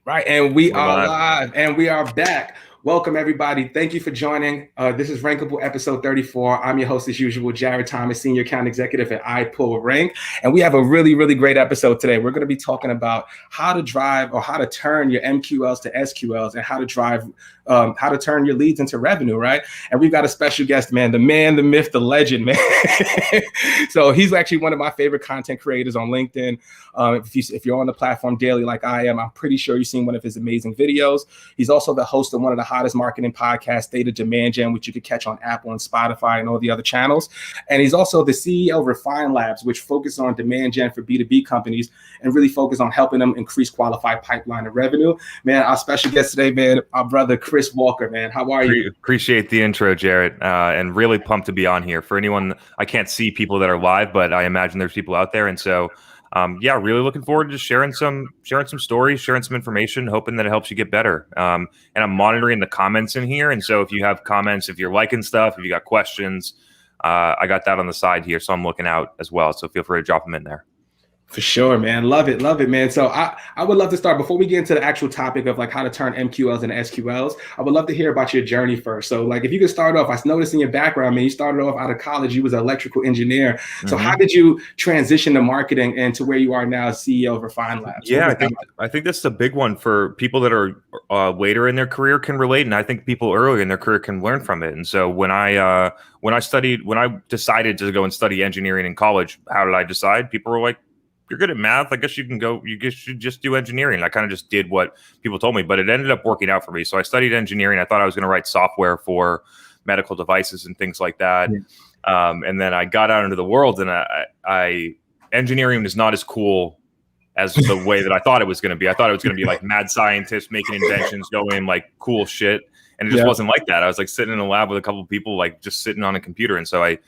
Right, and we We're are live. live and we are back. Welcome, everybody. Thank you for joining. This is Rankable Episode 34. I'm your host, as usual, Jared Thomas, Senior Account Executive at iPullRank. And we have a really, really great episode today. We're going to be talking about how to drive or how to turn your MQLs to SQLs and how to turn your leads into revenue, right? And we've got a special guest, man, the myth, the legend, man. So he's actually one of my favorite content creators on LinkedIn. If you're on the platform daily like I am, I'm pretty sure you've seen one of his amazing videos. He's also the host of one of the hottest marketing podcasts, Data Demand Gen, which you can catch on Apple and Spotify and all the other channels. And he's also the CEO of Refine Labs, which focus on demand gen for B2B companies and really focus on helping them increase qualified pipeline of revenue. Man, our special guest today, man, our brother Chris Walker, man. How are you? Appreciate the intro, Jared, and really pumped to be on here. For anyone, I can't see people that are live, but I imagine there's people out there. And so really looking forward to just sharing some stories, sharing some information, hoping that it helps you get better. And I'm monitoring the comments in here. And so if you have comments, if you're liking stuff, if you got questions, I got that on the side here. So I'm looking out as well. So feel free to drop them in there. For sure, man. Love it, man. So I would love to start before we get into the actual topic of like how to turn MQLs into SQLs. I would love to hear about your journey first. So like if you could start off, I noticed in your background, man, you started off out of college, you was an electrical engineer. So how did you transition to marketing and to where you are now as CEO of Refine Labs? Yeah, I think that's the big one for people that are later in their career can relate, and I think people early in their career can learn from it. And so when I decided to go and study engineering in college, how did I decide? People were like, "You're good at math. I guess you should just do engineering." I kind of just did what people told me, but it ended up working out for me. So I studied engineering. I thought I was going to write software for medical devices and things like that. Yeah. And then I got out into the world, and engineering is not as cool as the way that I thought it was going to be. I thought it was going to be like mad scientists making inventions, doing like cool shit. And it just wasn't like that. I was like sitting in a lab with a couple of people, like just sitting on a computer. And so I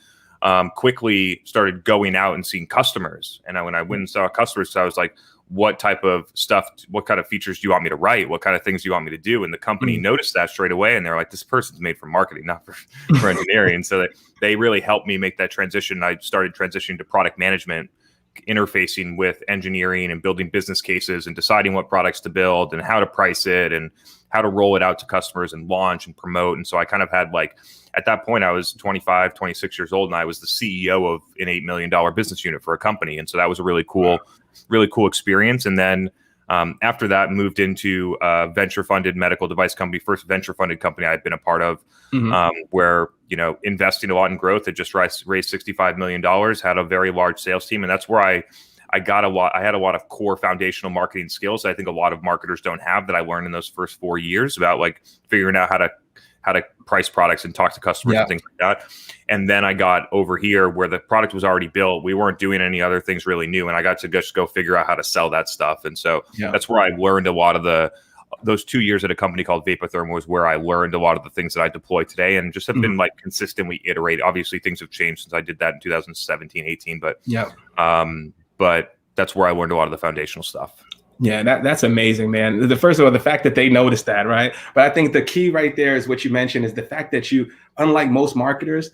quickly started going out and seeing customers. And when I went and saw customers, I was like, what type of stuff, what kind of features do you want me to write? What kind of things do you want me to do? And the company noticed that straight away. And they're like, this person's made for marketing, not for engineering. And so they really helped me make that transition. I started transitioning to product management, interfacing with engineering and building business cases and deciding what products to build and how to price it and how to roll it out to customers and launch and promote. And so I kind of had like, at that point, I was 25, 26 years old, and I was the CEO of an $8 million business unit for a company. And so that was a really cool experience. And then after that, moved into a venture-funded medical device company, first venture-funded company I had been a part of, where, investing a lot in growth. It just raised $65 million, had a very large sales team. And that's where I had a lot of core foundational marketing skills that I think a lot of marketers don't have, that I learned in those first 4 years about like figuring out how to price products and talk to customers and things like that. And then I got over here where the product was already built. We weren't doing any other things really new. And I got to just go figure out how to sell that stuff. And so that's where I learned a lot of those 2 years at a company called Vapotherm was where I learned a lot of the things that I deploy today, and just have been like consistently iterate. Obviously things have changed since I did that in 2017, 18, but that's where I learned a lot of the foundational stuff. Yeah, that's amazing, man. First of all, the fact that they noticed that, right? But I think the key right there is what you mentioned, is the fact that you, unlike most marketers,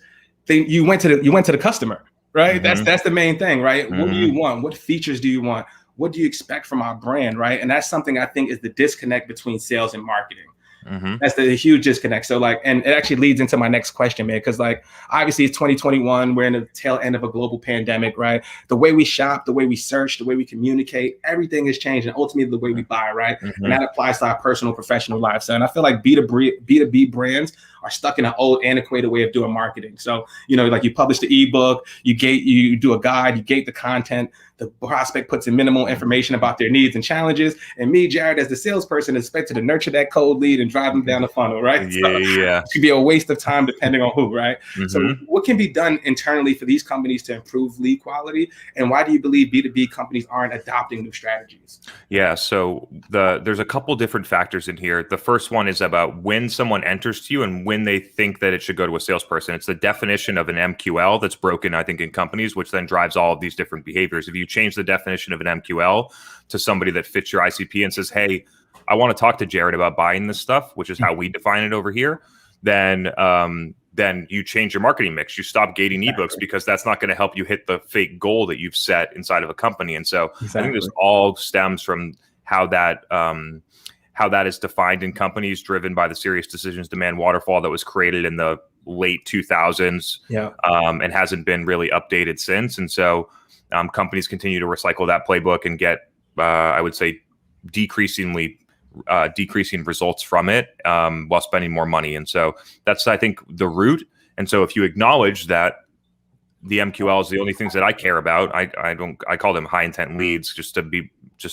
you went to the customer, right? That's the main thing, right? What do you want? What features do you want? What do you expect from our brand, right? And that's something I think is the disconnect between sales and marketing. That's the huge disconnect. So like, and it actually leads into my next question, man, because like, obviously it's 2021, we're in the tail end of a global pandemic, right? The way we shop, the way we search, the way we communicate, everything has changed, and ultimately the way we buy, right? And that applies to our personal, professional lives. So, and I feel like B2B brands are stuck in an old, antiquated way of doing marketing. So, like you publish the ebook, you do a guide, you gate the content, the prospect puts in minimal information about their needs and challenges, and me, Jared, as the salesperson, is expected to nurture that cold lead and drive them down the funnel, right? It could be a waste of time depending on who, right? So what can be done internally for these companies to improve lead quality, and why do you believe B2B companies aren't adopting new strategies? Yeah, so there's a couple different factors in here. The first one is about when someone enters to you and when they think that it should go to a salesperson. It's the definition of an MQL that's broken, I think, in companies, which then drives all of these different behaviors. If you change the definition of an MQL to somebody that fits your ICP and says, hey, I want to talk to Jared about buying this stuff, which is how we define it over here, then you change your marketing mix. You stop gating ebooks, because that's not going to help you hit the fake goal that you've set inside of a company. And so I think this all stems from how that how that is defined in companies driven by the serious decisions demand waterfall that was created in the late 2000s and hasn't been really updated since. And so companies continue to recycle that playbook and get, I would say, decreasing results from it while spending more money. And so that's, I think, the root. And so if you acknowledge that the MQLs, the only things that I care about, I call them high intent leads just to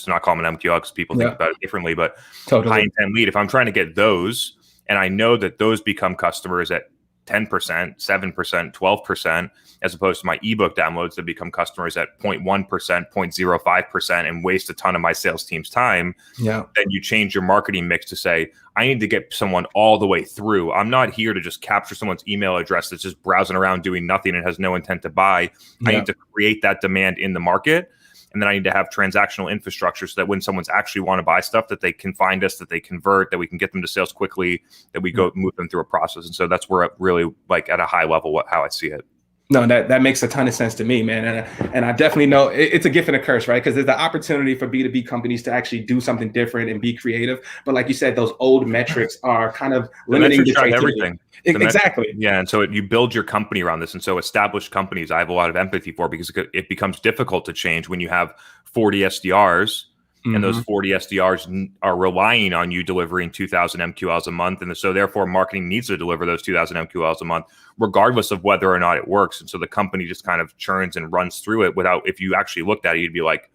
not call them an MQL because people think about it differently, but high intent lead, if I'm trying to get those and I know that those become customers at 10%, 7%, 12%, as opposed to my ebook downloads that become customers at 0.1%, 0.05%, and waste a ton of my sales team's time, then you change your marketing mix to say, I need to get someone all the way through. I'm not here to just capture someone's email address that's just browsing around doing nothing and has no intent to buy. I need to create that demand in the market. And then I need to have transactional infrastructure so that when someone's actually want to buy stuff, that they can find us, that they convert, that we can get them to sales quickly, that we go move them through a process. And so that's where really, like, at a high level, how I see it. No, that makes a ton of sense to me, man. And I definitely know it's a gift and a curse, right? Because there's the opportunity for B2B companies to actually do something different and be creative. But like you said, those old metrics are kind of limiting the creativity. Everything. Exactly. And so you build your company around this. And so established companies, I have a lot of empathy for, because it becomes difficult to change when you have 40 SDRs. And those 40 SDRs are relying on you delivering 2,000 MQLs a month. And so therefore marketing needs to deliver those 2,000 MQLs a month, regardless of whether or not it works. And so the company just kind of churns and runs through it without, if you actually looked at it, you'd be like,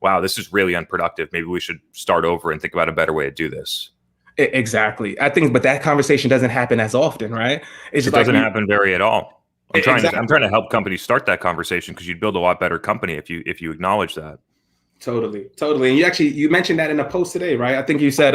wow, this is really unproductive. Maybe we should start over and think about a better way to do this. Exactly. I think, but that conversation doesn't happen as often, right? It doesn't happen very at all. I'm trying to help companies start that conversation, because you'd build a lot better company if you acknowledge that. Totally. And you mentioned that in a post today, right? I think you said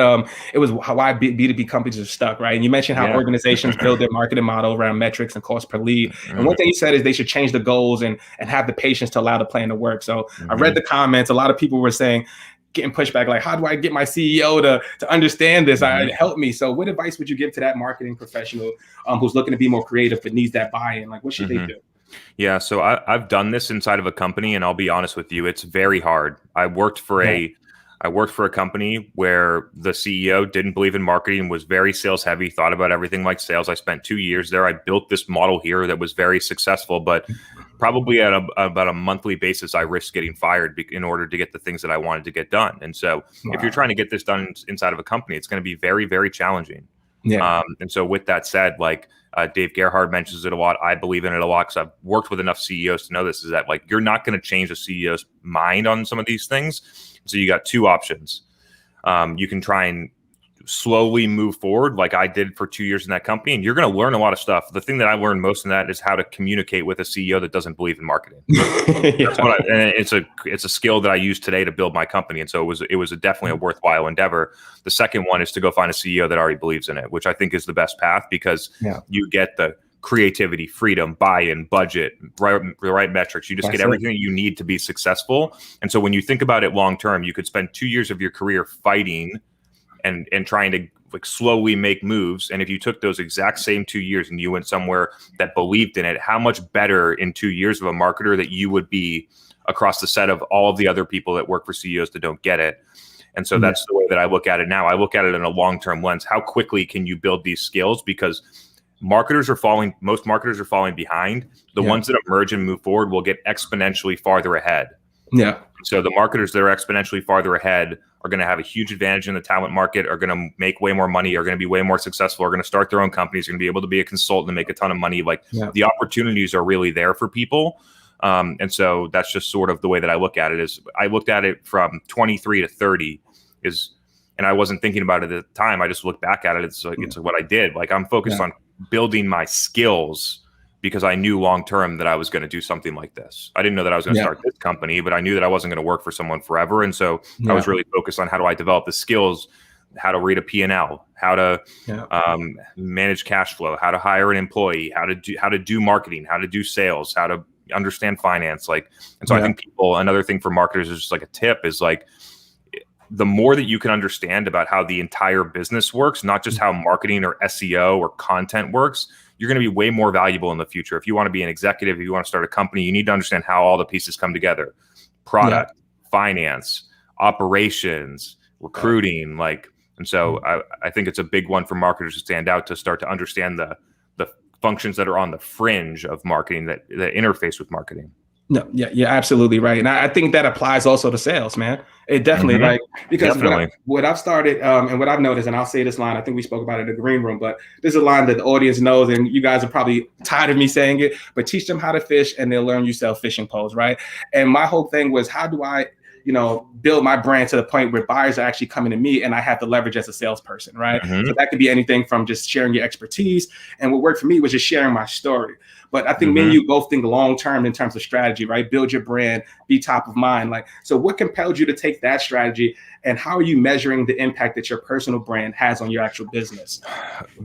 it was why B2B companies are stuck, right? And you mentioned how organizations build their marketing model around metrics and cost per lead. And one thing you said is they should change the goals and have the patience to allow the plan to work. So I read the comments. A lot of people were saying, getting pushback, like, how do I get my CEO to understand this? Help me. So what advice would you give to that marketing professional who's looking to be more creative but needs that buy-in? Like, what should they do? Yeah, so I've done this inside of a company, and I'll be honest with you, it's very hard. I worked for a company where the CEO didn't believe in marketing, was very sales heavy, thought about everything like sales. I spent 2 years there. I built this model here that was very successful, but probably at about a monthly basis, I risked getting fired in order to get the things that I wanted to get done. And so if you're trying to get this done inside of a company, it's going to be very, very challenging. And so with that said, like, Dave Gerhardt mentions it a lot. I believe in it a lot because I've worked with enough CEOs to know this, is that, like, you're not going to change a CEO's mind on some of these things. So you got two options. You can try and slowly move forward like I did for 2 years in that company, and you're going to learn a lot of stuff. The thing that I learned most in that is how to communicate with a CEO that doesn't believe in marketing. That's what and it's a skill that I use today to build my company. And so it was definitely a worthwhile endeavor. The second one is to go find a CEO that already believes in it, which I think is the best path, because you get the creativity, freedom, buy-in, budget, the right metrics. You just get everything that you need to be successful. And so when you think about it long-term, you could spend 2 years of your career fighting and trying to, like, slowly make moves. And if you took those exact same 2 years and you went somewhere that believed in it, how much better in 2 years of a marketer that you would be across the set of all of the other people that work for CEOs that don't get it. And so that's the way that I look at it now. I look at it in a long-term lens. How quickly can you build these skills? Because most marketers are falling behind. The ones that emerge and move forward will get exponentially farther ahead. So the marketers that are exponentially farther ahead are going to have a huge advantage in the talent market, are going to make way more money, are going to be way more successful, are going to start their own companies, are going to be able to be a consultant and make a ton of money. Like, the opportunities are really there for people. And so that's just sort of the way that I look at it. Is I looked at it from 23 to 30 and I wasn't thinking about it at the time. I just looked back at it. It's what I did. Like, I'm focused on building my skills, because I knew long-term that I was going to do something like this. I didn't know that I was going to start this company, but I knew that I wasn't going to work for someone forever. And so I was really focused on how do I develop the skills, how to read a P&L, how to manage cash flow, how to hire an employee, how to do marketing, how to do sales, how to understand finance. Like, and so I think another thing for marketers is just like a tip is, like, the more that you can understand about how the entire business works, not just how marketing or SEO or content works, you're going to be way more valuable in the future. If you want to be an executive, if you want to start a company, you need to understand how all the pieces come together: product, finance, operations, recruiting, like And so I think it's a big one for marketers to stand out, to start to understand the functions that are on the fringe of marketing that interface with marketing. No, yeah, you're absolutely right. And I think that applies also to sales, man. It definitely, like, because what I've started and what I've noticed, and I'll say this line, I think we spoke about it in the green room, but this is a line that the audience knows, and you guys are probably tired of me saying it, but teach them how to fish and they'll learn you sell fishing poles, right? And my whole thing was, how do I, build my brand to the point where buyers are actually coming to me and I have to leverage as a salesperson, right? So that could be anything from just sharing your expertise. And what worked for me was just sharing my story. But I think me and you both think long-term in terms of strategy, right? Build your brand, be top of mind. Like, so what compelled you to take that strategy, and how are you measuring the impact that your personal brand has on your actual business?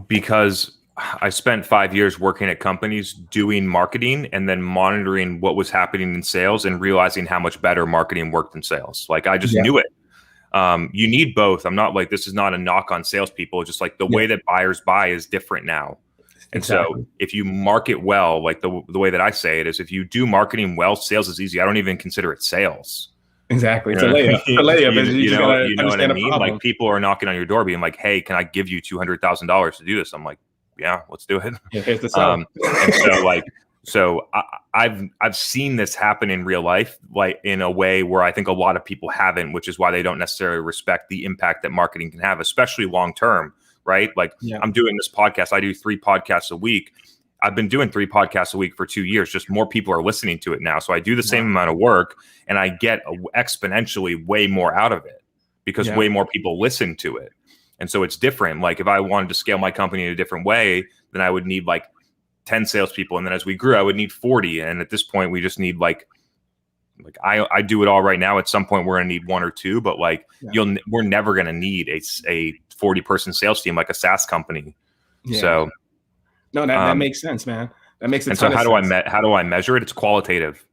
Because I spent 5 years working at companies doing marketing and then monitoring what was happening in sales and realizing how much better marketing worked in sales. Like, I just knew it. You need both. I'm not like, this is not a knock on salespeople. Just like the way that buyers buy is different now. And so if you market well, like the way that I say it is, if you do marketing well, sales is easy. I don't even consider it sales. Exactly. It's a layup. It's a layup. You know what I mean? Like, people are knocking on your door being like, hey, can I give you $200,000 to do this? I'm like, yeah, let's do it. Yeah, here's the sell. And so I've seen this happen in real life, like in a way where I think a lot of people haven't, which is why they don't necessarily respect the impact that marketing can have, especially long term. Right? Like, I'm doing this podcast. I do 3 podcasts a week. I've been doing 3 podcasts a week for 2 years. Just more people are listening to it now. So I do the same amount of work and I get exponentially way more out of it because way more people listen to it. And so it's different. Like, if I wanted to scale my company in a different way, then I would need like 10 salespeople. And then as we grew, I would need 40. And at this point, we just need like I do it all right now. At some point, we're going to need 1 or 2, but like we're never going to need a 40-person sales team like a SaaS company. So no, that makes sense, man. That makes a ton of sense. And so how do I measure it? It's qualitative.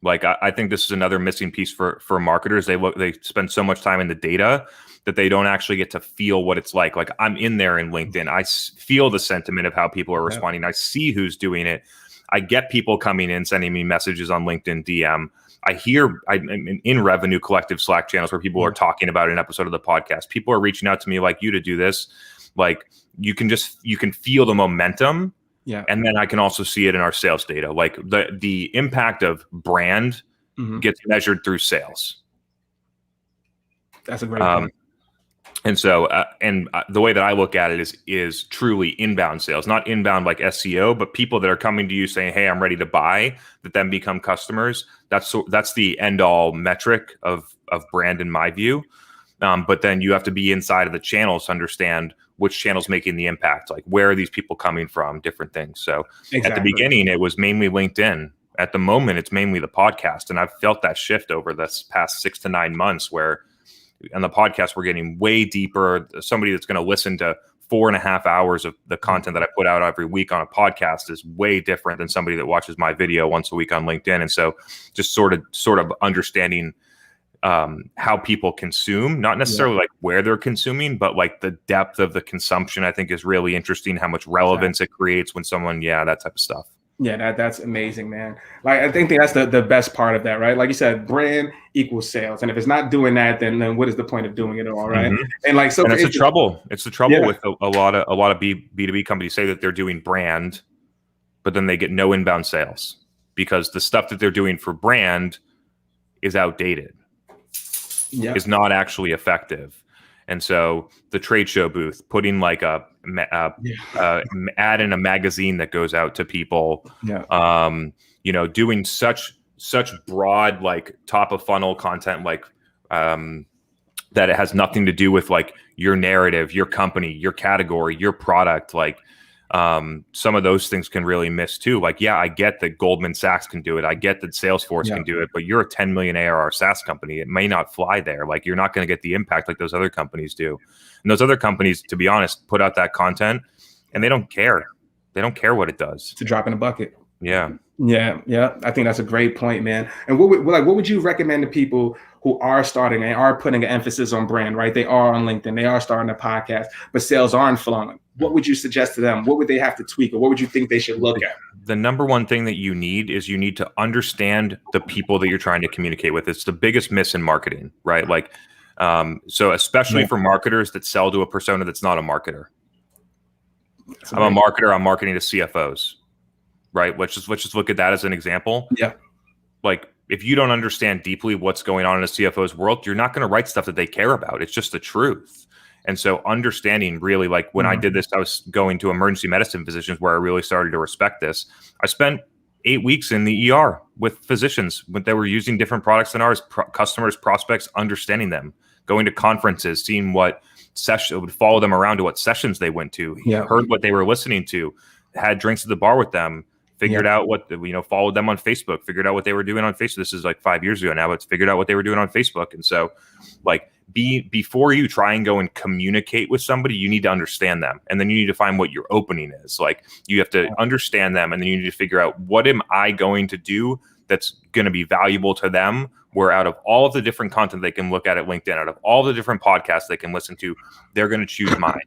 Like, I think this is another missing piece for marketers. They spend so much time in the data that they don't actually get to feel what it's like. Like, I'm in there in LinkedIn. I feel the sentiment of how people are responding. I see who's doing it. I get people coming in, sending me messages on LinkedIn DM. I'm in Revenue Collective Slack channels where people are talking about an episode of the podcast. People are reaching out to me like you to do this. Like, you can feel the momentum. Yeah. And then I can also see it in our sales data. Like, the impact of brand gets measured through sales. That's a great point. And so, the way that I look at it is truly inbound sales, not inbound like SEO, but people that are coming to you saying, "Hey, I'm ready to buy," that then become customers. That's the end all metric of brand in my view. But then you have to be inside of the channels to understand which channel's making the impact. Like, where are these people coming from? Different things. So at the beginning, it was mainly LinkedIn. At the moment, it's mainly the podcast, and I've felt that shift over this past 6 to 9 months where. On the podcast, we're getting way deeper. Somebody that's going to listen to 4.5 hours of the content that I put out every week on a podcast is way different than somebody that watches my video once a week on LinkedIn. And so just sort of understanding how people consume, not necessarily like where they're consuming, but like the depth of the consumption, I think is really interesting, how much relevance it creates when someone, that type of stuff. Yeah, that's amazing, man. Like, I think that's the best part of that, right? Like you said, brand equals sales, and if it's not doing that, then what is the point of doing it all, right? And like, so, and it's the trouble. It's the trouble with a lot of B2B companies say that they're doing brand, but then they get no inbound sales because the stuff that they're doing for brand is outdated, is not actually effective. And so the trade show booth, putting like a ad in a magazine that goes out to people, doing such broad, like top of funnel content, like that it has nothing to do with like your narrative, your company, your category, your product. Like, some of those things can really miss too. Like, I get that Goldman Sachs can do it. I get that Salesforce can do it, but you're a 10 million ARR SaaS company. It may not fly there. Like, you're not going to get the impact like those other companies do. And those other companies, to be honest, put out that content and they don't care. They don't care what it does. It's a drop in a bucket. Yeah. I think that's a great point, man. And what would you recommend to people who are starting and are putting an emphasis on brand, right? They are on LinkedIn, they are starting a podcast, but sales aren't flowing. What would you suggest to them? What would they have to tweak, or what would you think they should look at? The number one thing that you need to understand the people that you're trying to communicate with. It's the biggest miss in marketing, right? Like, So especially for marketers that sell to a persona that's not a marketer. I'm a marketer. I'm marketing to CFOs, right? Let's just look at that as an example. Yeah. Like if you don't understand deeply what's going on in a CFO's world, you're not going to write stuff that they care about. It's just the truth. And so understanding really, like when I did this, I was going to emergency medicine physicians where I really started to respect this. I spent 8 weeks in the ER with physicians when they were using different products than ours, customers, prospects, understanding them, going to conferences, seeing what session would follow them around to what sessions they went to, heard what they were listening to, had drinks at the bar with them, figured out what, followed them on Facebook, figured out what they were doing on Facebook. This is like 5 years ago now, but figured out what they were doing on Facebook. And so like before you try and go and communicate with somebody, you need to understand them. And then you need to find what your opening is. Like you have to understand them. And then you need to figure out, what am I going to do that's going to be valuable to them? Where out of all of the different content they can look at LinkedIn, out of all the different podcasts they can listen to, they're going to choose mine.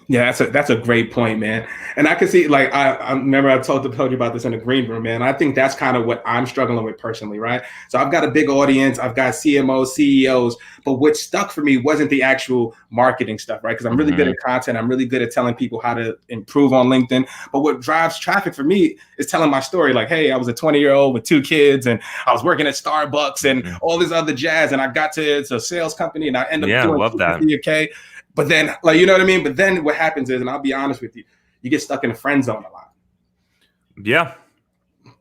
Yeah, that's a great point, man. And I can see, like, I remember I told you about this in the green room, man. I think that's kind of what I'm struggling with personally, right? So I've got a big audience, I've got CMOs, CEOs, but what stuck for me wasn't the actual marketing stuff, right? Because I'm really good at content. I'm really good at telling people how to improve on LinkedIn. But what drives traffic for me is telling my story. Like, hey, I was a 20-year-old with 2 kids, and I was working at Starbucks and all this other jazz, and I got to it's a sales company, and I ended up doing $250K. But then, like, you know what I mean? But then what happens is, and I'll be honest with you, you get stuck in a friend zone a lot. Yeah.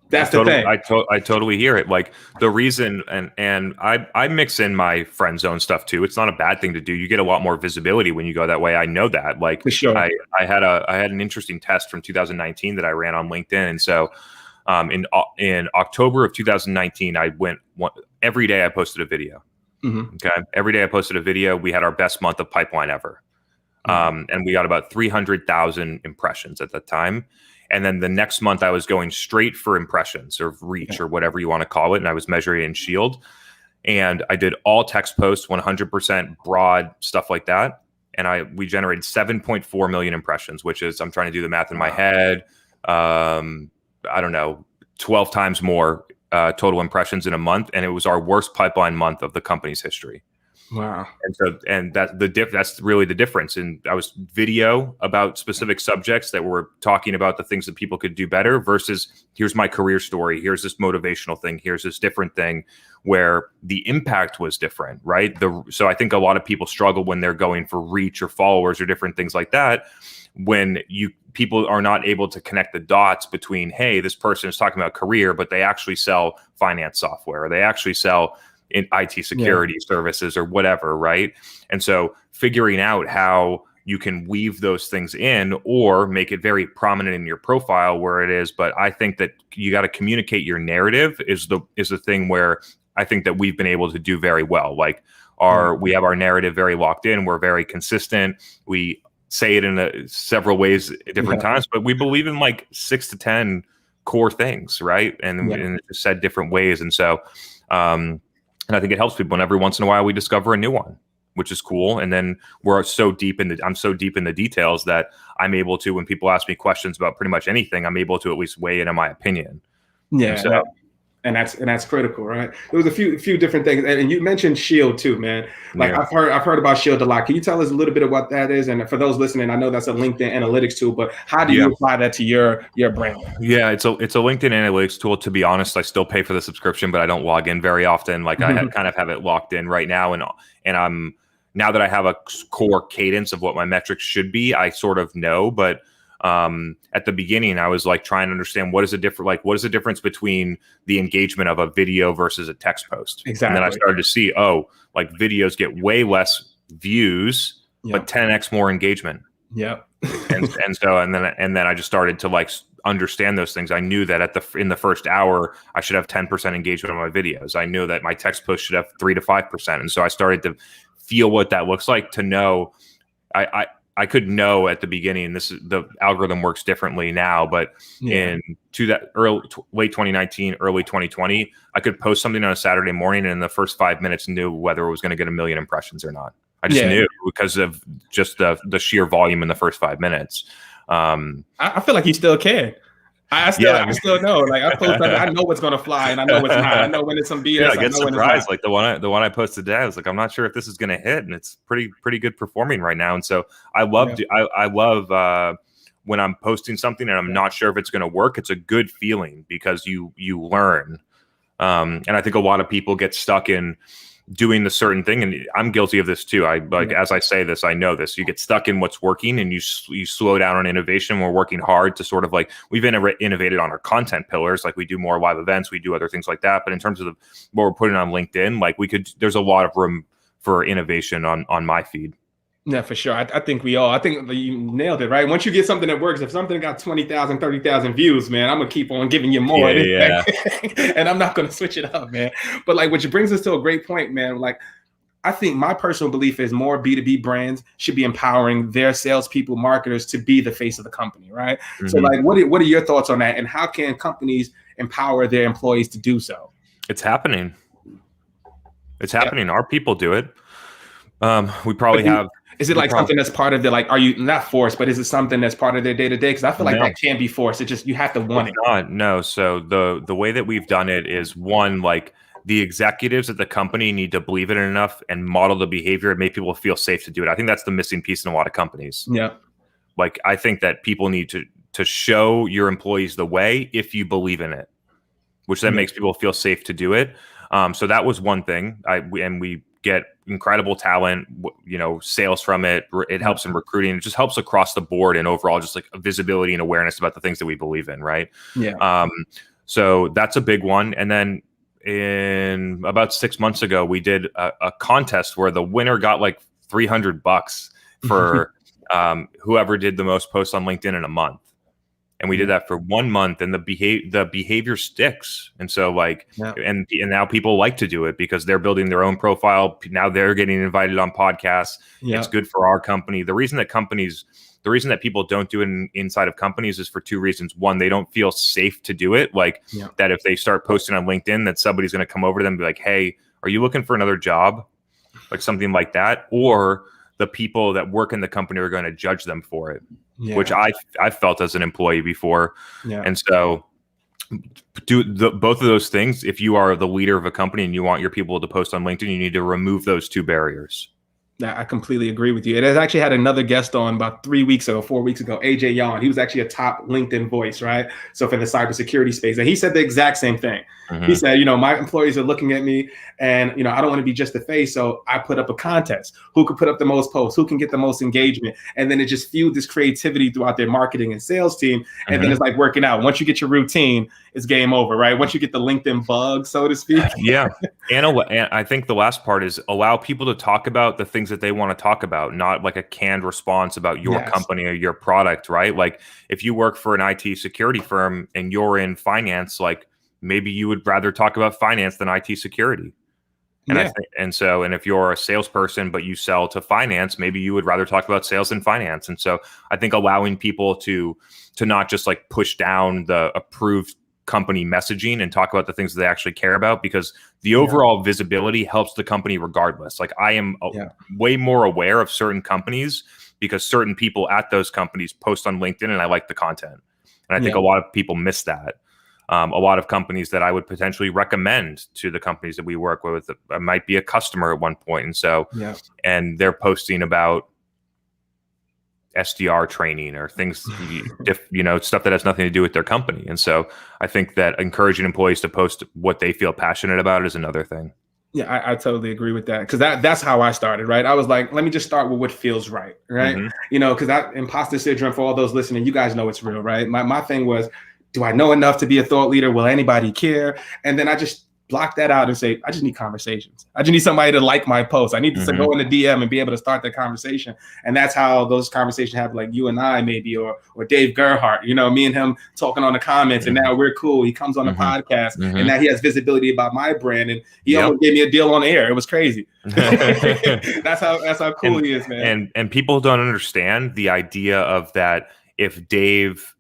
That's the thing. I totally hear it. Like the reason, and I mix in my friend zone stuff too. It's not a bad thing to do. You get a lot more visibility when you go that way. I know that. Like for sure. I had an interesting test from 2019 that I ran on LinkedIn. And so in October of 2019, I went every day I posted a video. Okay. Every day I posted a video. We had our best month of pipeline ever. And we got about 300,000 impressions at that time. And then the next month I was going straight for impressions or reach or whatever you want to call it. And I was measuring it in Shield. And I did all text posts, 100% broad stuff like that. And we generated 7.4 million impressions, which is, I'm trying to do the math in my head. I don't know, 12 times more total impressions in a month, and it was our worst pipeline month of the company's history. Wow! And that's really the difference. And I was video about specific subjects that were talking about the things that people could do better versus here's my career story, here's this motivational thing, here's this different thing, where the impact was different, right? So I think a lot of people struggle when they're going for reach or followers or different things like that. When people are not able to connect the dots between, hey, this person is talking about career, but they actually sell finance software, or they actually sell in IT security services or whatever, right? And so figuring out how you can weave those things in or make it very prominent in your profile where it is. But I think that you got to communicate your narrative is the thing where I think that we've been able to do very well. Like we have our narrative very locked in. We're very consistent. We say it in several ways at different times, but we believe in like 6 to 10 core things, right? And it's said different ways. And so, and I think it helps people. And every once in a while we discover a new one, which is cool. And then I'm so deep in the details that I'm able to, when people ask me questions about pretty much anything, I'm able to at least weigh in on my opinion. Yeah. And that's critical, right? There was a few different things, and you mentioned Shield too, man. Like I've heard about Shield a lot. Can you tell us a little bit of what that is? And for those listening, I know that's a LinkedIn analytics tool, but how do you apply that to your brand? Yeah, it's a LinkedIn analytics tool. To be honest, I still pay for the subscription, but I don't log in very often. Like I kind of have it locked in right now, and I'm now that I have a core cadence of what my metrics should be, I sort of know, but. At the beginning, I was like trying to understand what is the difference between the engagement of a video versus a text post. Exactly. And then I started to see, like videos get way less views, but 10x more engagement. Yep. and then I just started to like understand those things. I knew that in the first hour, I should have 10% engagement on my videos. I knew that my text post should have 3 to 5%. And so I started to feel what that looks like to know. I could know at the beginning, the algorithm works differently now, but late 2019, early 2020, I could post something on a Saturday morning and in the first 5 minutes knew whether it was going to get 1 million impressions or not. I just knew because of just the sheer volume in the first 5 minutes. I feel like you still can. I still know. Like I post something, I know what's gonna fly, and I know what's not. I know when it's some BS. Yeah, I get know surprised. Like the one I posted today, I was like, I'm not sure if this is gonna hit, and it's pretty good performing right now. And so I love when I'm posting something and I'm not sure if it's gonna work. It's a good feeling because you learn. And I think a lot of people get stuck in doing the certain thing, and I'm guilty of this too. As I say this, I know this. You get stuck in what's working, and you slow down on innovation. We're working hard to sort of like we've innovated on our content pillars, like we do more live events, we do other things like that. But in terms of what we're putting on LinkedIn, like there's a lot of room for innovation on my feed. Yeah, for sure. I think you nailed it, right? Once you get something that works, if something got 20,000, 30,000 views, man, I'm going to keep on giving you more. Yeah. And I'm not going to switch it up, man. But like, which brings us to a great point, man. Like, I think my personal belief is more B2B brands should be empowering their salespeople, marketers to be the face of the company, right? Mm-hmm. So like, what are your thoughts on that? And how can companies empower their employees to do so? It's happening. Our people do it. We probably have. Is it like something that's part of the, like, are you not forced, but is it something that's part of their day to day? Because I feel like that can be forced. It just, you have to want it. No. So the way that we've done it is one, like the executives at the company need to believe in it enough and model the behavior and make people feel safe to do it. I think that's the missing piece in a lot of companies. Yeah. Like, I think that people need to show your employees the way if you believe in it, which then makes people feel safe to do it. So that was one thing. We get incredible talent, sales from it. It helps in recruiting. It just helps across the board and overall just like visibility and awareness about the things that we believe in, right? Yeah. So that's a big one. And then in about 6 months ago, we did a contest where the winner got like $300 for whoever did the most posts on LinkedIn in a month. And we did that for 1 month, and the behavior sticks. And so and now people like to do it because they're building their own profile. Now they're getting invited on podcasts. Yeah. It's good for our company. The reason that people don't do it inside of companies is for two reasons. One, they don't feel safe to do it. That if they start posting on LinkedIn, that somebody's going to come over to them and be like, hey, are you looking for another job? Like something like that. Or the people that work in the company are going to judge them for it, which I've felt as an employee before. Yeah. And so both of those things. If you are the leader of a company and you want your people to post on LinkedIn, you need to remove those two barriers. I completely agree with you. It has actually had another guest on about 4 weeks ago, AJ Yon. He was actually a top LinkedIn voice, right? So for the cybersecurity space. And he said the exact same thing. Mm-hmm. He said, my employees are looking at me and, I don't want to be just the face. So I put up a contest. Who could put up the most posts? Who can get the most engagement? And then it just fueled this creativity throughout their marketing and sales team. And then it's like working out. Once you get your routine, it's game over, right? Once you get the LinkedIn bug, so to speak. Yeah. And I think the last part is allow people to talk about the things that they want to talk about, not like a canned response about your company or your product, right? Like if you work for an IT security firm and you're in finance, maybe you would rather talk about finance than IT security. And and if you're a salesperson, but you sell to finance, maybe you would rather talk about sales than finance. And so I think allowing people to not just like push down the approved company messaging and talk about the things that they actually care about, because the overall visibility helps the company regardless. Like I am way more aware of certain companies because certain people at those companies post on LinkedIn and I like the content. And I think a lot of people miss that. A lot of companies that I would potentially recommend to the companies that we work with might be a customer at one point. And so, and they're posting about SDR training or things, stuff that has nothing to do with their company. And so I think that encouraging employees to post what they feel passionate about is another thing. Yeah, I totally agree with that. Because that's how I started, right? I was like, let me just start with what feels right? Mm-hmm. Because that imposter syndrome, for all those listening, you guys know it's real, right? My thing was, do I know enough to be a thought leader? Will anybody care? And then I just block that out and say, I just need conversations. I just need somebody to like my post. I need to go in the DM and be able to start that conversation. And that's how those conversations happen, like you and I maybe, or Dave Gerhardt, me and him talking on the comments, and now we're cool. He comes on the podcast, and now he has visibility about my brand, and he almost gave me a deal on air. It was crazy. That's how cool he is, man. And people don't understand the idea of that. If Dave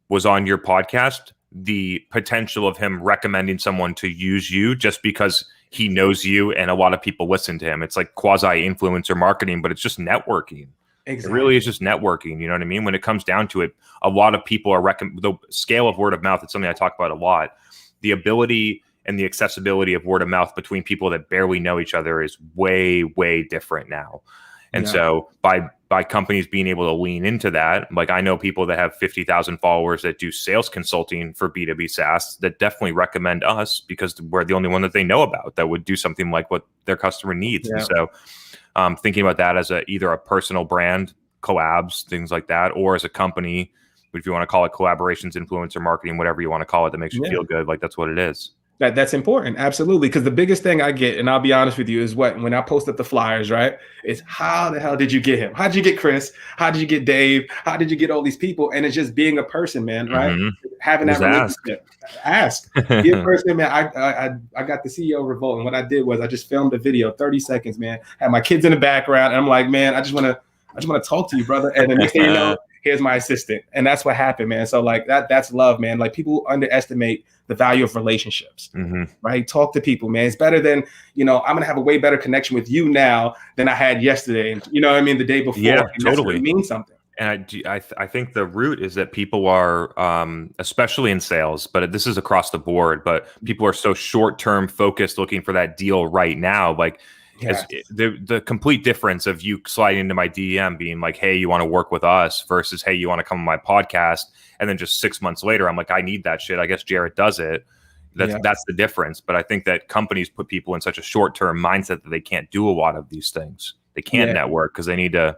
was on your podcast, the potential of him recommending someone to use you just because he knows you and a lot of people listen to him. It's like quasi influencer marketing, but it's just networking. It really is just networking. You know what I mean? When it comes down to it, a lot of people are the scale of word of mouth. It's something I talk about a lot. The ability and the accessibility of word of mouth between people that barely know each other is way, way different now. And so by companies being able to lean into that, like I know people that have 50,000 followers that do sales consulting for B2B SaaS that definitely recommend us because we're the only one that they know about that would do something like what their customer needs. And so thinking about that as either a personal brand, collabs, things like that, or as a company, if you want to call it collaborations, influencer marketing, whatever you want to call it, that makes you feel good. Like that's what it is. That's important. Absolutely. Because the biggest thing I get, and I'll be honest with you, is when I post up the flyers, right? Is how the hell did you get him? How did you get Chris? How did you get Dave? How did you get all these people? And it's just being a person, man, right? Having that relationship. Ask. Be a person, man. I got the CEO Revolt, and what I did was I just filmed a video, 30 seconds, man. Had my kids in the background, and I'm like, man, I just want to talk to you, brother. And then next thing you know, here's my assistant. And that's what happened, man. So like that's love, man. Like people underestimate the value of relationships, right? Talk to people, man. It's better than, I'm going to have a way better connection with you now than I had yesterday. You know what I mean? The day before. Yeah, and totally. It means something. And I think the root is that people are, especially in sales, but this is across the board, but people are so short-term focused looking for that deal right now. Like, the complete difference of you sliding into my DM being like, hey, you want to work with us versus, hey, you want to come on my podcast. And then just 6 months later, I'm like, I need that shit. I guess Jarrett does it. That's the difference. But I think that companies put people in such a short-term mindset that they can't do a lot of these things. They can't network because they need to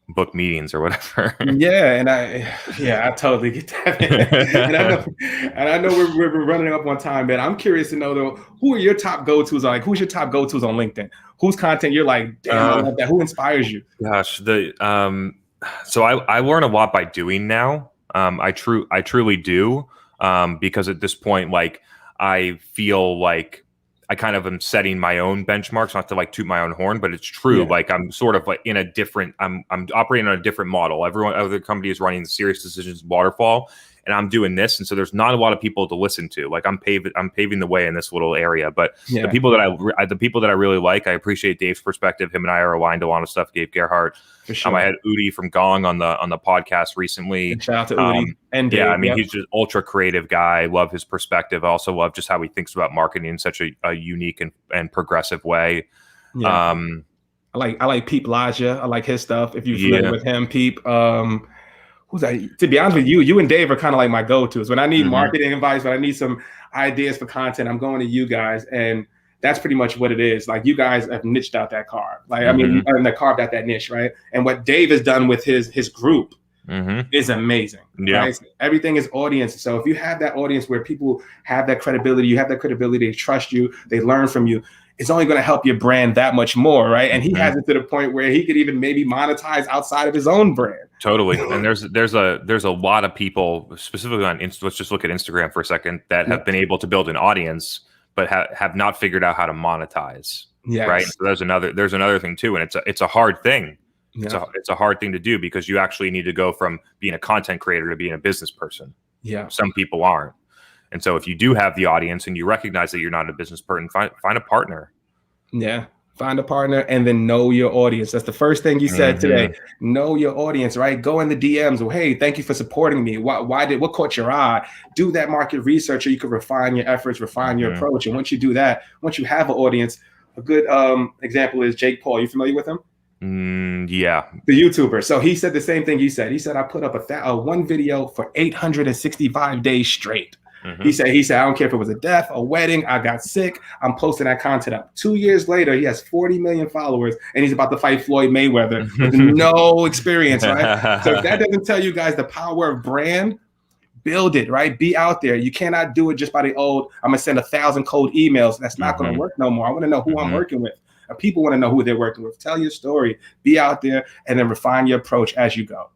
book meetings or whatever. I totally get that, man. and I know we're running up on time, man. I'm curious to know though, who are your top go-tos? Like, who's your top go-tos on LinkedIn? Whose content you're like, damn, I love that. Who inspires you? Gosh, so I learn a lot by doing now. I truly do, because at this point, like I feel like I kind of am setting my own benchmarks, not to like toot my own horn, but it's true. Like I'm sort of like in a different, I'm operating on a different model. Other company is running the serious decisions waterfall, and I'm doing this. And so there's not a lot of people to listen to. Like I'm paving the way in this little area, but the people that I really like, I appreciate Dave's perspective. Him and I are aligned a lot of stuff. Dave Gerhardt. For sure. I had Udi from Gong on the podcast recently. And shout out to Udi and Dave. Yeah, I mean, he's just ultra creative guy. I love his perspective. I also love just how he thinks about marketing in such a unique and progressive way. Yeah. I like Peep Laja. I like his stuff. If you're familiar with him, Peep. Who's that? To be honest with you, you and Dave are kind of like my go-tos. When I need marketing advice, when I need some ideas for content, I'm going to you guys, and that's pretty much what it is. Like you guys have niched out that carve. Like I mean, they carved out that niche, right? And what Dave has done with his group is amazing. Yeah, right? Everything is audience. So if you have that audience where people have that credibility, you have that credibility, they trust you, they learn from you. It's only going to help your brand that much more, right? And he has it to the point where he could even maybe monetize outside of his own brand. Totally. And there's a lot of people, specifically on let's just look at Instagram for a second, that have been able to build an audience, but have not figured out how to monetize. Right. So there's another thing too, and it's a hard thing. It's a hard thing to do because you actually need to go from being a content creator to being a business person. Yeah. Some people aren't. And so if you do have the audience and you recognize that you're not a business person, find a partner. Yeah. Find a partner and then know your audience. That's the first thing you said today. Know your audience, right? Go in the DMs. Well, hey, thank you for supporting me. What caught your eye? Do that market research so you can refine your efforts, refine your approach. And once you do that, once you have an audience, a good example is Jake Paul. You familiar with him? Yeah. The YouTuber. So he said the same thing you said. He said, I put up one video for 865 days straight. He said, I don't care if it was a death, a wedding, I got sick, I'm posting that content up. 2 years later, he has 40 million followers and he's about to fight Floyd Mayweather with no experience, right? So if that doesn't tell you guys the power of brand, build it, right? Be out there. You cannot do it just by the old, I'm gonna send 1,000 cold emails. That's not gonna work no more. I wanna know who I'm working with. People wanna know who they're working with. Tell your story, be out there, and then refine your approach as you go.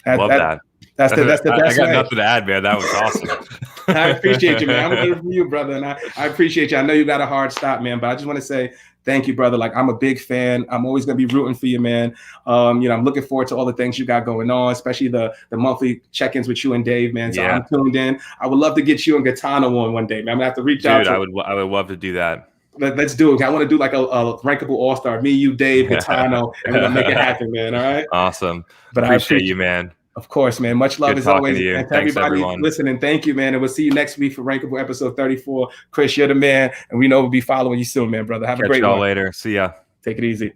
Love that. That's the best I got way. nothing to add, man. That was awesome. I appreciate you, man. I'm going to from you, brother. And I appreciate you. I know you got a hard stop, man, but I just want to say thank you, brother. Like, I'm a big fan. I'm always going to be rooting for you, man. I'm looking forward to all the things you got going on, especially the monthly check-ins with you and Dave, man. So I'm tuned in. I would love to get you and Gaetano on one day, man. I'm going to have to reach out. Dude, I would love to do that. Let's do it. I want to do like a rankable all-star. Me, you, Dave, Gaetano, and we're gonna make it happen, man. All right. Awesome. But Appreciate you, man. Of course, man. Much love as always. To you. And to Thanks, everybody everyone. listening, thank you, man. And we'll see you next week for Rankable episode 34. Chris, you're the man, and we know we'll be following you soon, man, brother. Have a great one. Catch y'all later. See ya. Take it easy.